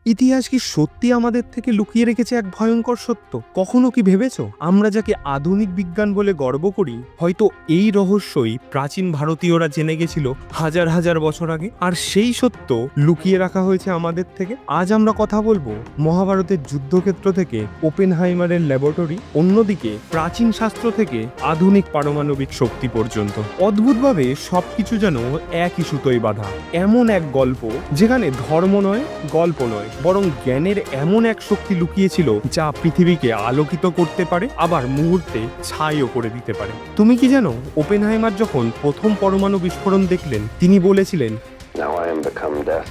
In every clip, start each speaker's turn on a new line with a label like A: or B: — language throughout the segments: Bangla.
A: ইতিহাস কি সত্যি আমাদের থেকে লুকিয়ে রেখেছে এক ভয়ঙ্কর সত্য? কখনো কি ভেবেছো আমরা যাকে আধুনিক বিজ্ঞান বলে গর্ব করি, হয়তো এই রহস্যই প্রাচীন ভারতীয়রা জেনে গেছিল হাজার হাজার বছর আগে, আর সেই সত্য লুকিয়ে রাখা হয়েছে আমাদের থেকে। আজ আমরা কথা বলবো মহাভারতের যুদ্ধক্ষেত্র থেকে ওপেনহাইমারের ল্যাবরেটরি, অন্যদিকে প্রাচীন শাস্ত্র থেকে আধুনিক পারমাণবিক শক্তি পর্যন্ত। অদ্ভুতভাবে সবকিছু যেন একই সুতোয় বাঁধা। এমন এক গল্প যেখানে ধর্ম নয়, গল্প নয়, বরং জ্ঞানের এমন এক শক্তি লুকিয়েছিল যা পৃথিবীকে আলোকিত করতে পারে, আবার মুহূর্তে ছাইও করে দিতে পারে। তুমি কি জানো, ওপেনহাইমার যখন প্রথম পরমাণু বিস্ফোরণ দেখলেন, তিনি বলেছিলেন,
B: Now I am become death,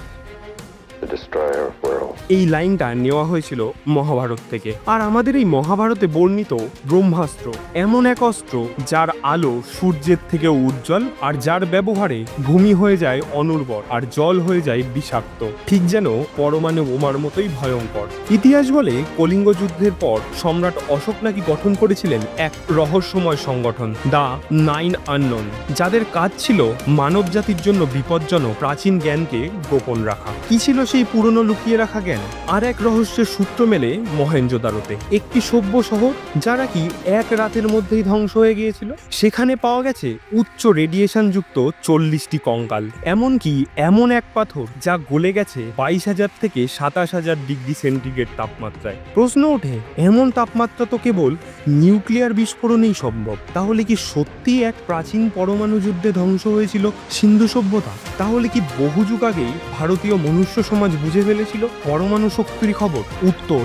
B: the destroyer of worlds.
A: এই লাইনটা নেওয়া হয়েছিল মহাভারত থেকে। আর আমাদের এই মহাভারতে বর্ণিত ব্রহ্মাস্ত্র এমন এক অস্ত্র যার আলো সূর্যের থেকেও উজ্জ্বল, আর যার ব্যবহারে ভূমি হয়ে যায় অনুর্বর আর জল হয়ে যায় বিষাক্ত, ঠিক যেন পরমাণু বোমার মতোই ভয়ঙ্কর। ইতিহাস বলে কলিঙ্গ যুদ্ধের পর সম্রাট অশোক নাকি গঠন করেছিলেন এক রহস্যময় সংগঠন, দ্য নাইন আননোন, যাদের কাজ ছিল মানব জাতির জন্য বিপজ্জনক প্রাচীন জ্ঞানকে গোপন রাখা। কি ছিল সেই পুরনো লুকিয়ে রাখা জ্ঞান? আর এক রহস্যের সূত্র মেলে মহেঞ্জোদারোতে, একটি সভ্য শহর যারা কি এক রাতের মধ্যেই ধ্বংস হয়ে গিয়েছিল। সেখানে পাওয়া গেছে উচ্চ রেডিয়েশন যুক্ত 40টি কঙ্কাল, এমনকি এমন এক পাথর যা গলে গেছে 22,000 থেকে 27,000 ডিগ্রি সেন্টিগ্রেড তাপমাত্রায়। প্রশ্ন ওঠে, এমন তাপমাত্রা তো কেবল নিউক্লিয়ার বিস্ফোরণেই সম্ভব। তাহলে কি সত্যি এক প্রাচীন পরমাণু যুদ্ধে ধ্বংস হয়েছিল সিন্ধু সভ্যতা? তাহলে কি বহু যুগ আগেই ভারতীয় মনুষ্য সমাজ বুঝে ফেলেছিল পরমাণু শক্তির খবর? উত্তর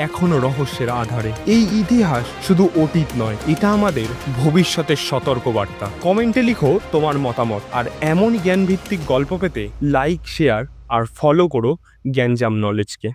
A: এখনো রহস্যের আধারে। এই ইতিহাস শুধু অতীত নয়, এটা আমাদের ভবিষ্যতের সতর্কবার্তা। কমেন্টে লিখো তোমার মতামত, আর এমন জ্ঞানভিত্তিক গল্প পেতে লাইক, শেয়ার আর ফলো করো জ্ঞানজাম নলেজকে।